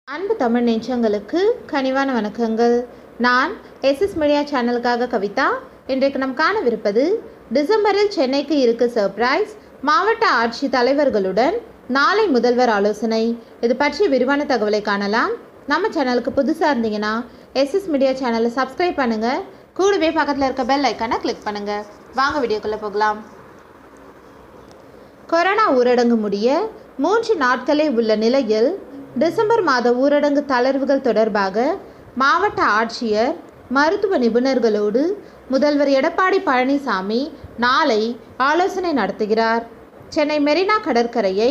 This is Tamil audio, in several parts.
அன்பு தமிழ் நெஞ்சங்களுக்கு கனிவான வணக்கங்கள். நான் எஸ்எஸ் மீடியா சேனலுக்காக கவிதா. இன்றைக்கு நாம் காணவிருப்பது டிசம்பரில் சென்னைக்கு இருக்கு சர்ப்ரைஸ், மாவட்ட ஆட்சி தலைவர்களுடன் நாளை முதல்வர் ஆலோசனை. இது பற்றிய விரிவான தகவலை காணலாம். நம்ம சேனலுக்கு புதுசாக இருந்தீங்கன்னா எஸ்எஸ் மீடியா சேனலை சப்ஸ்கிரைப் பண்ணுங்கள். கூடவே பக்கத்தில் இருக்க பெல் ஐக்கானை கிளிக் பண்ணுங்கள். வாங்க வீடியோக்குள்ளே போகலாம். கொரோனா ஊரடங்கு முடிய 3 நாட்களே உள்ள நிலையில் டிசம்பர் மாத ஊரடங்கு தளர்வுகள் தொடர்பாக மாவட்ட ஆட்சியர், மருத்துவ நிபுணர்களோடு முதல்வர் எடப்பாடி பழனிசாமி நாளை ஆலோசனை நடத்துகிறார். சென்னை மெரினா கடற்கரையை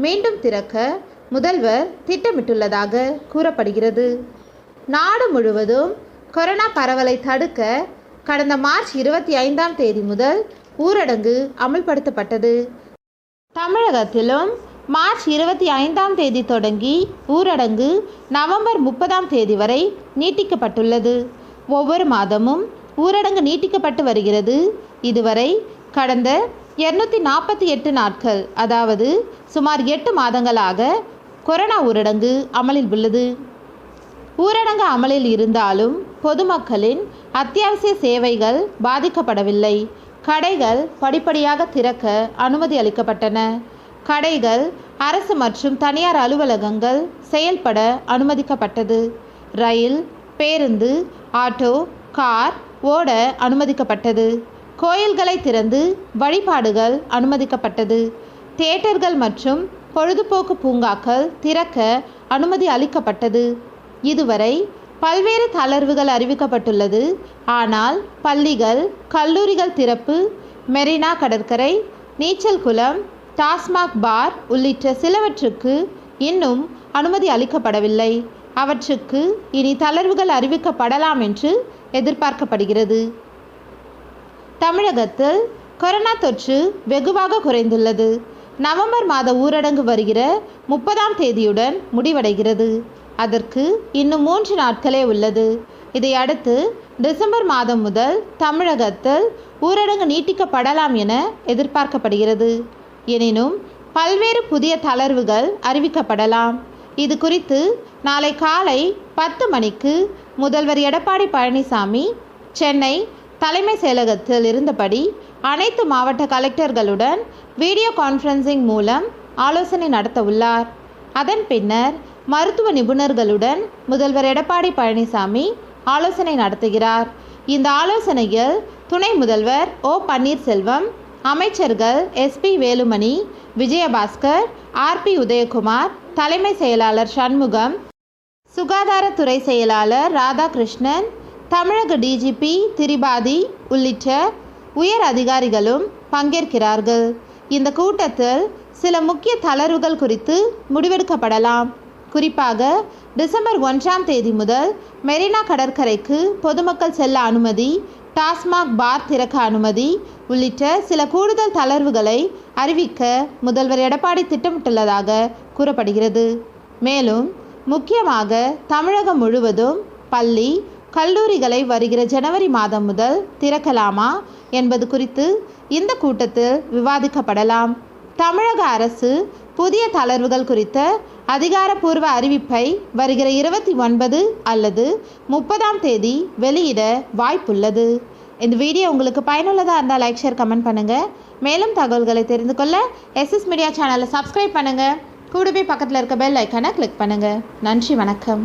மீண்டும் திறக்க முதல்வர் திட்டமிட்டுள்ளதாக கூறப்படுகிறது. நாடு முழுவதும் கொரோனா பரவலை தடுக்க கடந்த மார்ச் 25ஆம் தேதி முதல் ஊரடங்கு அமல்படுத்தப்பட்டது. தமிழகத்திலும் மார்ச் 25ஆம் தேதி தொடங்கி ஊரடங்கு நவம்பர் 30ஆம் தேதி வரை நீட்டிக்கப்பட்டுள்ளது. ஒவ்வொரு மாதமும் ஊரடங்கு நீட்டிக்கப்பட்டு வருகிறது. இதுவரை கடந்த 248 நாட்கள், அதாவது சுமார் 8 மாதங்களாக கொரோனா ஊரடங்கு அமலில் உள்ளது. ஊரடங்கு அமலில் இருந்தாலும் பொதுமக்களின் அத்தியாவசிய சேவைகள் பாதிக்கப்படவில்லை. கடைகள் படிப்படியாக திறக்க அனுமதி அளிக்கப்பட்டன. கடைகள், அரசு மற்றும் தனியார் அலுவலகங்கள் செயல்பட அனுமதிக்கப்பட்டது. ரயில், பேருந்து, ஆட்டோ, கார் ஓட அனுமதிக்கப்பட்டது. கோயில்களை திறந்து வழிபாடுகள் அனுமதிக்கப்பட்டது. தியேட்டர்கள் மற்றும் பொழுதுபோக்கு பூங்காக்கள் திறக்க அனுமதி அளிக்கப்பட்டது. இதுவரை பல்வேறு தளர்வுகள் அறிவிக்கப்பட்டுள்ளது. ஆனால் பள்ளிகள், கல்லூரிகள் திறப்பு, மெரினா கடற்கரை, நீச்சல் குளம், டாஸ்மாக் பார் உள்ளிட்ட சிலவற்றுக்கு இன்னும் அனுமதி அளிக்கப்படவில்லை. அவற்றுக்கு இனி தளர்வுகள் அறிவிக்கப்படலாம் என்று எதிர்பார்க்கப்படுகிறது. தமிழகத்தில் கொரோனா தொற்று வெகுவாக குறைந்துள்ளது. நவம்பர் மாத ஊரடங்கு வருகிற 30ஆம் தேதியுடன் முடிவடைகிறது. அதற்கு இன்னும் 3 நாட்களே உள்ளது. இதை அடுத்து டிசம்பர் மாதம் முதல் தமிழகத்தில் ஊரடங்கு நீட்டிக்கப்படலாம் என எதிர்பார்க்கப்படுகிறது. எனினும் பல்வேறு புதிய தளர்வுகள் அறிவிக்கப்படலாம். இது குறித்து நாளை காலை 10 மணிக்கு முதல்வர் எடப்பாடி பழனிசாமி சென்னை தலைமை செயலகத்தில் இருந்தபடி அனைத்து மாவட்ட கலெக்டர்களுடன் வீடியோ கான்ஃபரன்சிங் மூலம் ஆலோசனை நடத்த உள்ளார். அதன் பின்னர் மருத்துவ நிபுணர்களுடன் முதல்வர் எடப்பாடி பழனிசாமி ஆலோசனை நடத்துகிறார். இந்த ஆலோசனையில் துணை முதல்வர் ஓ பன்னீர்செல்வம், அமைச்சர்கள் எஸ்பி வேலுமணி, விஜயபாஸ்கர், ஆர்பி உதயகுமார், தலைமை செயலாளர் சண்முகம், சுகாதாரத்துறை செயலாளர் ராதாகிருஷ்ணன், தமிழக டிஜிபி திரிபாதி உள்ளிட்ட உயர் அதிகாரிகளும் பங்கேற்கிறார்கள். இந்த கூட்டத்தில் சில முக்கிய தளர்வுகள் குறித்து முடிவெடுக்கப்படலாம். குறிப்பாக டிசம்பர் 1ஆம் தேதி முதல் மெரினா கடற்கரைக்கு பொதுமக்கள் செல்ல அனுமதி, டாஸ்மாக் பார் திறக்க அனுமதி உள்ளிட்ட சில கூடுதல் தளர்வுகளை அறிவிக்க முதல்வர் எடப்பாடி திட்டமிட்டுள்ளதாக கூறப்படுகிறது. மேலும் முக்கியமாக தமிழகம் முழுவதும் பள்ளி, கல்லூரிகளை வருகிற ஜனவரி மாதம் முதல் திறக்கலாமா என்பது குறித்து இந்த கூட்டத்தில் விவாதிக்கப்படலாம். தமிழக அரசு புதிய தளர்வுகள் குறித்த அதிகாரப்பூர்வ அறிவிப்பை வருகிற 29 அல்லது 30ஆம் தேதி வெளியிட வாய்ப்புள்ளது. இந்த வீடியோ உங்களுக்கு பயனுள்ளதாக இருந்தால் லைக், ஷேர், கமெண்ட் பண்ணுங்கள். மேலும் தகவல்களை தெரிந்து கொள்ள எஸ்எஸ் மீடியா சேனலை சப்ஸ்கிரைப் பண்ணுங்கள். கூடவே பக்கத்தில் இருக்க பெல் ஐக்கானை கிளிக் பண்ணுங்கள். நன்றி, வணக்கம்.